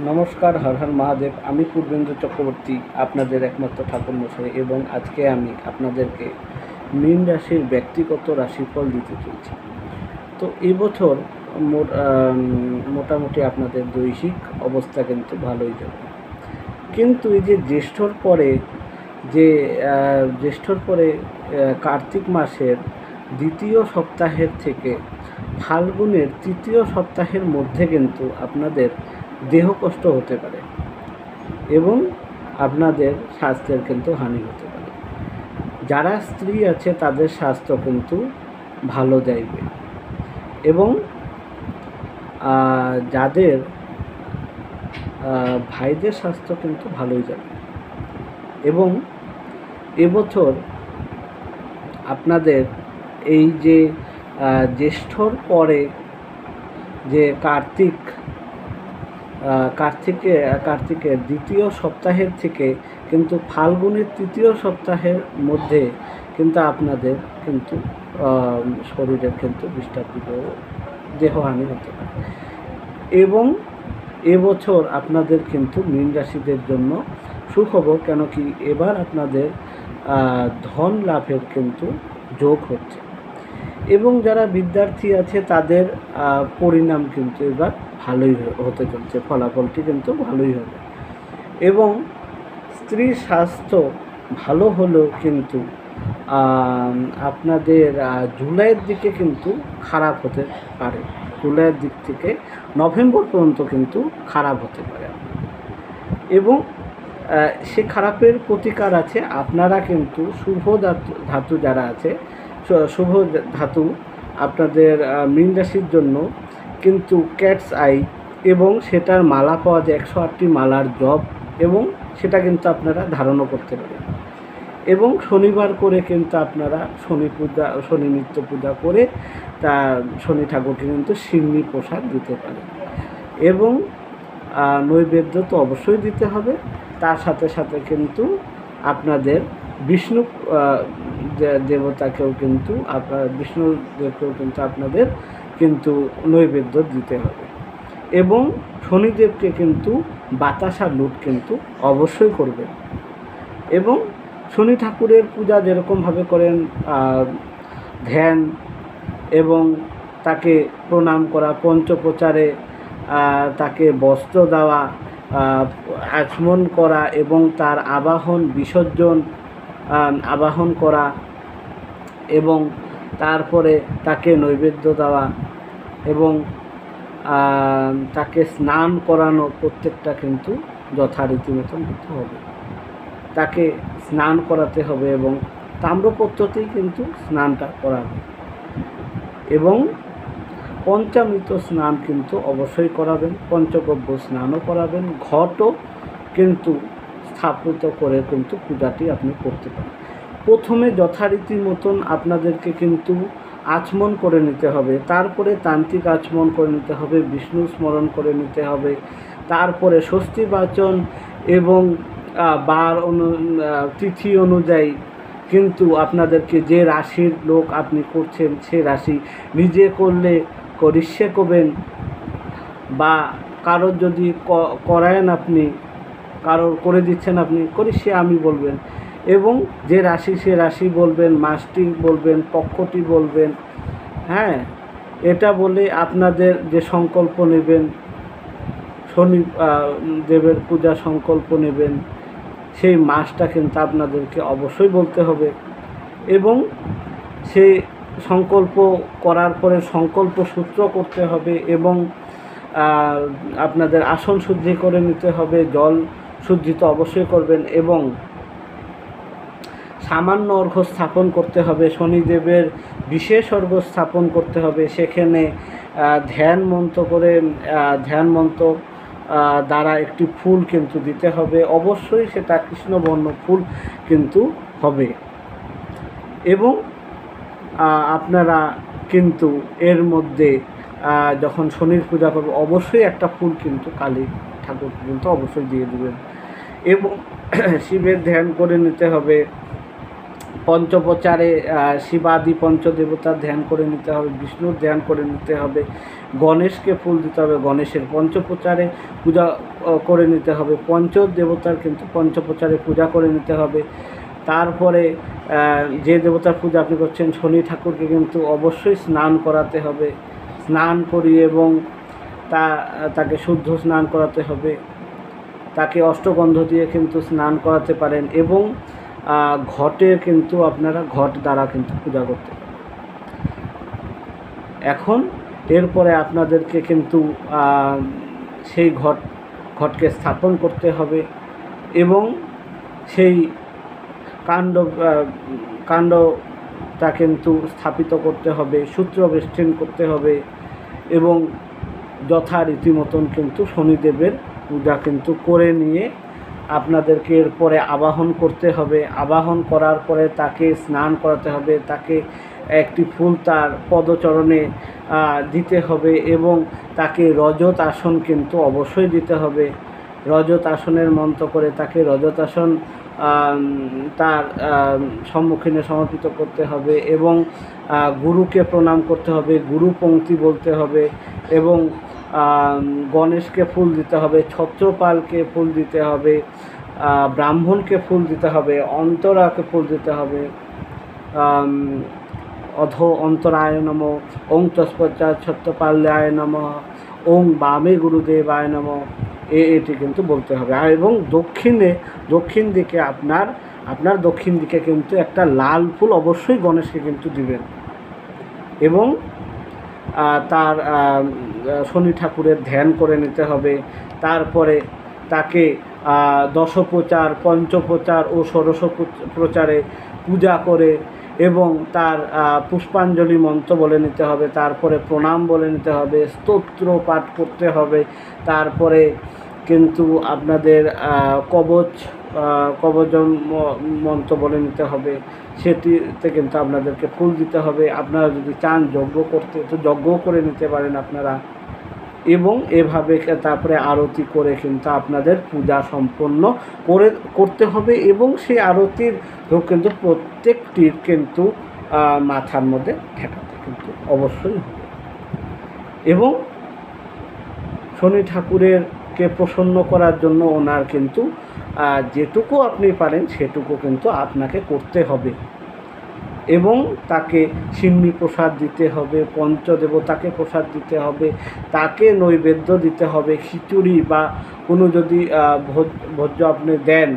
নমস্কার, হর হর মহাদেব। আমি পূর্বেন্দ্র চক্রবর্তী, আপনাদের একমাত্র ঠাকুর মশাই, এবং আজকে আমি আপনাদেরকে মীন রাশির ব্যক্তিগত রাশিফল দিতে চলছি। তো এবছর মোটামুটি আপনাদের দৈহিক অবস্থা কিন্তু ভালোই যাবে, কিন্তু এই যে জ্যেষ্ঠর পরে কার্তিক মাসের দ্বিতীয় সপ্তাহের থেকে ফাল্গুনের তৃতীয় সপ্তাহের মধ্যে কিন্তু আপনাদের দেহ কষ্ট হতে পারে এবং আপনাদের স্বাস্থ্যের কিন্তু হানি হতে পারে। যারা স্ত্রী আছে তাদের স্বাস্থ্য কিন্তু ভালো যাইবে, এবং যাদের ভাইদের স্বাস্থ্য কিন্তু ভালোই যাবে। এবং এবছর আপনাদের এই যে জ্যেষ্ঠর পরে যে কার্তিকের দ্বিতীয় সপ্তাহের থেকে কিন্তু ফাল্গুনের তৃতীয় সপ্তাহের মধ্যে কিন্তু আপনাদের কিন্তু শরীরের কিন্তু ডিস্টার্ব দেহহানি হতে পারে। এবং এবছর আপনাদের কিন্তু মীন রাশিদের জন্য সুখবর, কেন কি এবার আপনাদের ধন লাভের কিন্তু যোগ হচ্ছে, এবং যারা বিদ্যার্থী আছে তাদের পরিণাম কিন্তু এবার ভালোই হতে চলছে, ফলাফলটি কিন্তু ভালোই হবে। এবং স্ত্রীর স্বাস্থ্য ভালো হলেও কিন্তু আপনাদের জুলাইয়ের দিকে কিন্তু খারাপ হতে পারে। জুলাইয়ের দিক থেকে নভেম্বর পর্যন্ত কিন্তু খারাপ হতে পারে, এবং সে খারাপের প্রতিকার আছে। আপনারা কিন্তু শুভ ধাতু যারা আছে, শুভ ধাতু আপনাদের মীন রাশির জন্য কিন্তু ক্যাটস আই, এবং সেটার মালা পাওয়া যায় 108টি মালার জপ, এবং সেটা কিন্তু আপনারা ধারণও করতে পারেন। এবং শনিবার করে কিন্তু আপনারা শনি নিত্য পূজা করে তা শনি ঠাকুরকে কিন্তু সিন্নি প্রসাদ দিতে পারেন, এবং নৈবেদ্য তো অবশ্যই দিতে হবে। তার সাথে সাথে কিন্তু আপনাদের বিষ্ণু দেবতাকেও কিন্তু বিষ্ণুদেবকেও কিন্তু আপনাদের কিন্তু নৈবেদ্য দিতে হবে, এবং শনিদেবকে কিন্তু বাতাসা লুট কিন্তু অবশ্যই করবেন। এবং শনি ঠাকুরের পূজা যেরকমভাবে করেন, ধ্যান এবং তাকে প্রণাম করা, পঞ্চপ্রচারে তাকে বস্ত্র দেওয়া, আচমন করা, এবং তার আবাহন করা, এবং তারপরে তাকে নৈবেদ্য দেওয়া, এবং তাকে স্নান করানো, প্রত্যেকটা কিন্তু যথারীতি মতন দিতে হবে। তাকে স্নান করাতে হবে, এবং তাম্রপত্রতেই কিন্তু স্নানটা করাবে, এবং পঞ্চামৃত স্নান কিন্তু অবশ্যই করাবেন, পঞ্চগব্য স্নানও করাবেন, ঘটও কিন্তু স্থাপিত করে কিন্তু পূজাটি আপনি করতে পারেন। প্রথমে যথারীতি মতন আপনাদেরকে কিন্তু আচমন করে নিতে হবে, তারপরে তান্ত্রিক আচমন করে নিতে হবে, বিষ্ণু স্মরণ করে নিতে হবে, তারপরে ষষ্ঠী বাচন এবং তিথি অনুযায়ী কিন্তু আপনাদেরকে যে রাশির লোক আপনি করছেন সে রাশি নিজে করলে করিষ্যে করবেন, বা কারোর যদি করায়েন, আপনি কারোর করে দিচ্ছেন আপনি করিষ্যে আমি বলবেন, এবং যে রাশি সে রাশি বলবেন, মাসটি বলবেন, পক্ষটি বলবেন। হ্যাঁ, এটা বলে আপনাদের যে সংকল্প নেবেন, শনি দেবের পূজা সংকল্প নেবেন, সেই মাসটা কিন্তু আপনাদেরকে অবশ্যই বলতে হবে, এবং সেই সংকল্প করার পরে সংকল্প সূত্র করতে হবে, এবং আপনাদের আসন শুদ্ধি করে নিতে হবে, জল শুদ্ধি তো অবশ্যই করবেন, এবং সামান্য অর্ঘ্য স্থাপন করতে হবে, শনিদেবের বিশেষ অর্ঘ্য স্থাপন করতে হবে। সেখানে ধ্যান মন্ত্র দ্বারা একটি ফুল কিন্তু দিতে হবে, অবশ্যই সেটা কৃষ্ণবর্ণ ফুল কিন্তু হবে। এবং আপনারা কিন্তু এর মধ্যে যখন শনির পূজা করবে অবশ্যই একটা ফুল কিন্তু কালী ঠাকুর কিন্তু অবশ্যই দিয়ে দেবেন, এবং শিবের ধ্যান করে নিতে হবে, পঞ্চপ্রচারে শিবাদি পঞ্চদেবতার ধ্যান করে নিতে হবে, বিষ্ণুর ধ্যান করে নিতে হবে, গণেশকে ফুল দিতে হবে, গণেশের পঞ্চপ্রচারে পূজা করে নিতে হবে। পঞ্চদেবতার কিন্তু পঞ্চপ্রচারে পূজা করে নিতে হবে। তারপরে যে দেবতার পূজা আপনি করছেন শনি ঠাকুরকে কিন্তু অবশ্যই স্নান করাতে হবে। স্নান করিয়ে এবং তাকে শুদ্ধ স্নান করাতে হবে। তাকে অষ্টগন্ধ দিয়ে কিন্তু স্নান করাতে পারেন এবং ঘটে কিন্তু আপনারা ঘট দ্বারা কিন্তু পূজা করতে পারেন। এখন এরপরে আপনাদেরকে কিন্তু সেই ঘটকে স্থাপন করতে হবে এবং সেই কাণ্ডটা কিন্তু স্থাপিত করতে হবে, সূত্র বেষ্টন করতে হবে এবং যথারীতি মতন কিন্তু শনিদেবের পূজা কিন্তু করে নিয়ে আপনাদেরকে এরপরে আবাহন করতে হবে। আবাহন করার পরে তাকে স্নান করাতে হবে, তাকে একটি ফুল তার পদচরণে দিতে হবে এবং তাকে রজত আসন কিন্তু অবশ্যই দিতে হবে। রজত আসনের মন্ত্র করে তাকে রজত আসন তার সম্মুখীনে সমর্পিত করতে হবে এবং গুরুকে প্রণাম করতে হবে, গুরু পংক্তি বলতে হবে এবং গণেশকে ফুল দিতে হবে, ছত্রপালকে ফুল দিতে হবে, ব্রাহ্মণকে ফুল দিতে হবে, অন্তরাকে ফুল দিতে হবে। অন্তরায় নম, ওং তৎপশ্চাৎ ছত্রপাল্যায় নম, ওং বামে গুরুদেবায় নম, এটি কিন্তু বলতে হবে। আর এবং দক্ষিণ দিকে আপনার দক্ষিণ দিকে কিন্তু একটা লাল ফুল অবশ্যই গণেশকে কিন্তু দিবেন এবং তার শনি ঠাকুরের ধ্যান করে নিতে হবে। তারপরে তাকে দশপ্রচার, পঞ্চপ্রচার ও ষোড়শ প্রচারে পূজা করে এবং তার পুষ্পাঞ্জলি মন্ত্র বলে নিতে হবে। তারপরে প্রণাম বলে নিতে হবে, স্তোত্র পাঠ করতে হবে। তারপরে কিন্তু আপনাদের কবচ মন্ত্র বলে নিতে হবে, সেটিতে কিন্তু আপনাদেরকে ফুল দিতে হবে। আপনারা যদি চান যজ্ঞ করতে তো যজ্ঞও করে নিতে পারেন আপনারা এবং এভাবে তারপরে আরতি করে কিন্তু আপনাদের পূজা সম্পন্ন করতে হবে এবং সেই আরতির কিন্তু প্রত্যেকটির কিন্তু মাথার মধ্যে ঠেকাতে কিন্তু অবশ্যই হবে এবং শনি ঠাকুরকে প্রসন্ন করার জন্য ওনার কিন্তু যেটুকু আপনি পারেন সেটুকু কিন্তু আপনাকে করতে হবে এবং তাকে সিন্নি প্রসাদ দিতে হবে, পঞ্চদেবতাকে প্রসাদ দিতে হবে, তাকে নৈবেদ্য দিতে হবে, খিচুড়ি বা কোনো যদি ভোজ্য আপনি দেন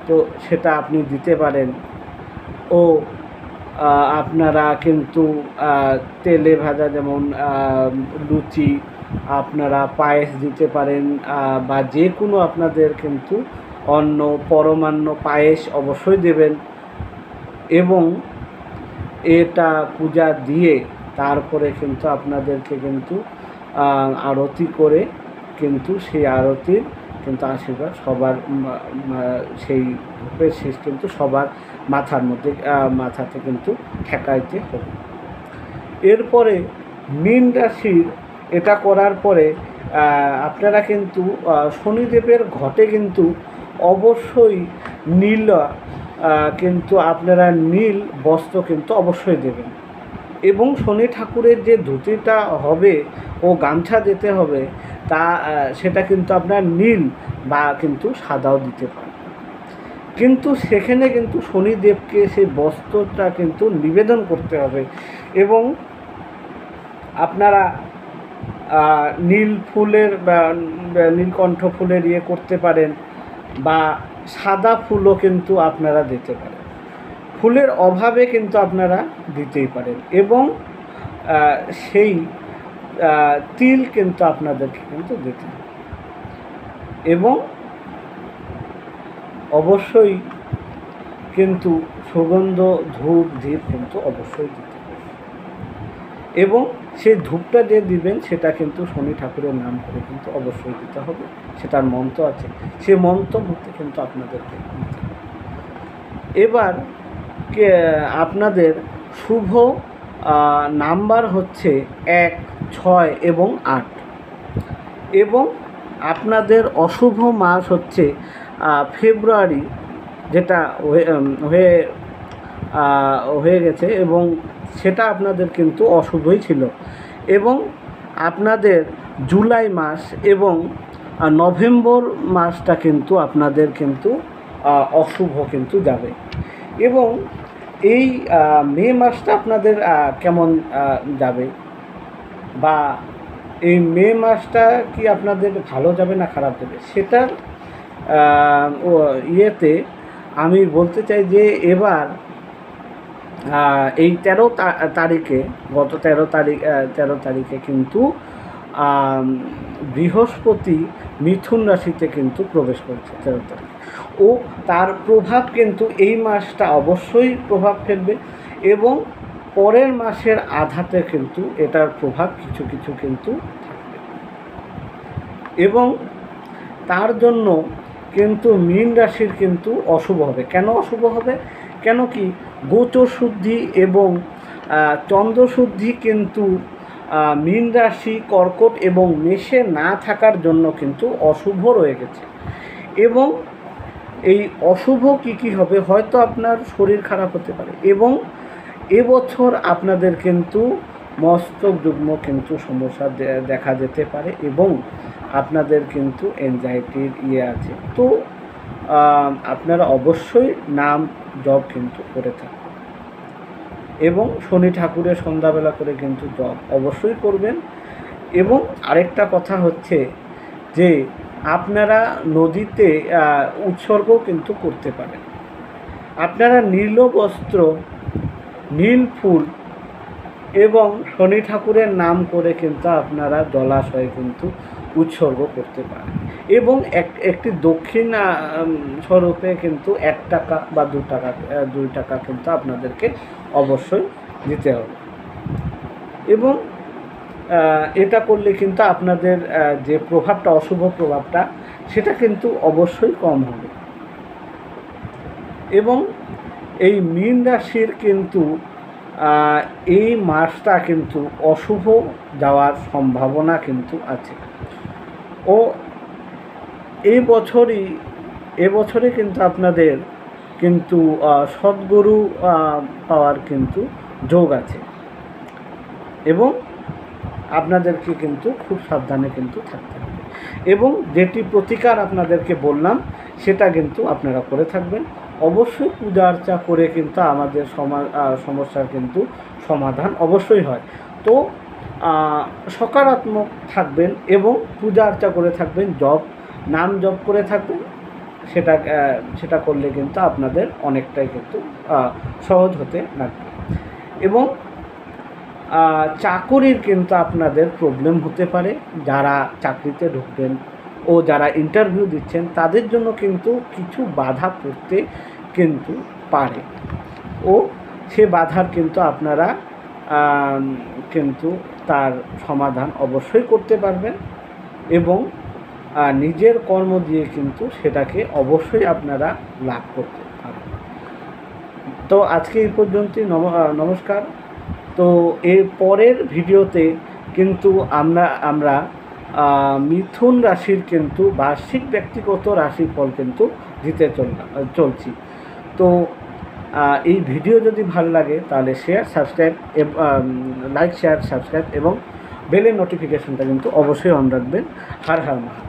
তো সেটা আপনি দিতে পারেন ও আপনারা কিন্তু তেলে ভাজা যেমন লুচি, আপনারা পায়েস দিতে পারেন বা যে কোনো আপনাদের কিন্তু অন্ন পরমান্ন পায়েস অবশ্যই দেবেন এবং এটা পূজা দিয়ে তারপরে কিন্তু আপনাদেরকে কিন্তু আরতি করে কিন্তু সেই আরতির কিন্তু আশীর্বাদ সবার সেই ধূপের শেষ কিন্তু সবার মাথাতে কিন্তু ঠেকাইতে হবে। এরপরে মীন রাশির এটা করার পরে আপনারা কিন্তু শনিদেবের ঘটে কিন্তু অবশ্যই কিন্তু আপনারা নীল বস্ত্র কিন্তু অবশ্যই দেবেন এবং শনি ঠাকুরের যে ধুতিটা হবে ও গামছা দিতে হবে সেটা কিন্তু আপনার নীল বা কিন্তু সাদাও দিতে পারেন, কিন্তু সেখানে কিন্তু শনিদেবকে সেই বস্ত্রটা কিন্তু নিবেদন করতে হবে এবং আপনারা নীল ফুলের বা নীলকণ্ঠ ফুলের করতে পারেন বা সাদা ফুলও কিন্তু আপনারা দিতে পারেন। ফুলের অভাবে কিন্তু আপনারা দিতেই পারেন এবং সেই তিল কিন্তু আপনাদেরকে কিন্তু দিতে হবে এবং অবশ্যই কিন্তু সুগন্ধ ধূপ দ্বীপ কিন্তু অবশ্যই দিতে হবে এবং সেই ধূপটা যে দিবেন সেটা কিন্তু শনি ঠাকুরের নাম করে কিন্তু অবশ্যই দিতে হবে, সেটার মন্ত্র আছে, সে মন্ত্র মধ্যে কিন্তু আপনাদেরকে দিতে হবে। এবার আপনাদের শুভ নাম্বার হচ্ছে 1, 6 এবং 8 এবং আপনাদের অশুভ মাস হচ্ছে ফেব্রুয়ারি, যেটা হয়ে গেছে এবং সেটা আপনাদের কিন্তু অশুভই ছিল এবং আপনাদের জুলাই মাস এবং নভেম্বর মাসটা কিন্তু আপনাদের কিন্তু অশুভ কিন্তু যাবে। এবং এই মে মাসটা আপনাদের কেমন যাবে, বা এই মে মাসটা কি আপনাদের ভালো যাবে না খারাপ যাবে, সেটার ইয়েতে আমি বলতে চাই যে এবার এই 13 তারিখে, গত 13 তারিখে কিন্তু বৃহস্পতি মিথুন রাশিতে কিন্তু প্রবেশ করেছে 13 তারিখ, ও তার প্রভাব কিন্তু এই মাসটা অবশ্যই প্রভাব ফেলবে, এবং পরের মাসের আধাতে কিন্তু এটার প্রভাব কিছু কিছু কিন্তু থাকবে। এবং তার জন্য কিন্তু মীন রাশির কিন্তু অশুভ হবে। কেন অশুভ হবে? কেন কি গোচর শুদ্ধি এবং চন্দ্র শুদ্ধি কিন্তু মীন রাশি, কর্কট এবং মেষে না থাকার জন্য কিন্তু অশুভ রয়ে গেছে। এবং এই অশুভ কী হবে, হয়তো আপনার শরীর খারাপ হতে পারে, এবং এবছর আপনাদের কিন্তু মস্তক যুগ্ম কিন্তু সমস্যা দেখা যেতে পারে, এবং আপনাদের কিন্তু এনজাইটির আছে। তো আপনারা অবশ্যই নাম জপ কিন্তু করে থাকবেন, এবং শনি ঠাকুরের সন্ধ্যাবেলা করে কিন্তু জপ অবশ্যই করবেন। এবং আরেকটা কথা হচ্ছে যে আপনারা নদীতে উৎসর্গ কিন্তু করতে পারেন। আপনারা নীল বস্ত্র, নীল ফুল এবং শনি ঠাকুরের নাম করে কিন্তু আপনারা জলাশয়ে কিন্তু উৎসর্গ করতে পারেন। এবং একটি দক্ষিণ স্বরূপে কিন্তু 1 টাকা বা 2 টাকা কিন্তু আপনাদেরকে অবশ্যই দিতে হবে। এবং এটা করলে কিন্তু আপনাদের যে প্রভাবটা, অশুভ প্রভাবটা, সেটা কিন্তু অবশ্যই কম হবে। এবং এই মীন রাশির কিন্তু এই মাসটা কিন্তু অশুভ যাওয়ার সম্ভাবনা কিন্তু আছে। ও এবছরে কিন্তু আপনাদের কিন্তু সদ্গুরু পাওয়ার কিন্তু যোগ আছে, এবং আপনাদেরকে কিন্তু খুব সাবধানে কিন্তু থাকতে হবে। এবং যেটি প্রতিকার আপনাদেরকে বললাম সেটা কিন্তু আপনারা করে থাকবেন। অবশ্যই পূজা আর্চা করে কিন্তু আমাদের সমস্যার কিন্তু সমাধান অবশ্যই হয়। তো সকারাত্মক থাকবেন এবং পূজা আর্চা করে থাকবেন, নাম জপ করে থাকবেন, সেটা করলে কিন্তু আপনাদের অনেকটাই কিন্তু সহজ হতে লাগবে। এবং চাকরির কিন্তু আপনাদের প্রবলেম হতে পারে। যারা চাকরিতে ঢুকবেন ও যারা ইন্টারভিউ দিচ্ছেন তাদের জন্য কিন্তু কিছু বাধা পড়তে কিন্তু পারে, ও সে বাধার কিন্তু আপনারা কিন্তু তার সমাধান অবশ্যই করতে পারবেন, এবং নিজের কর্ম দিয়ে কিন্তু সেটাকে অবশ্যই আপনারা লাভ করতে পারবেন। তো আজকে এই পর্যন্তই। নমস্কার। তো এর পরের ভিডিওতে কিন্তু আমরা মিথুন রাশির কিন্তু বার্ষিক ব্যক্তিগত রাশিফল কিন্তু দিতে চলছি। তো এই ভিডিও যদি ভালো লাগে তাহলে লাইক, শেয়ার, সাবস্ক্রাইব এবং বেলের নোটিফিকেশনটা কিন্তু অবশ্যই অন রাখবেন। হর হর মহাদেব।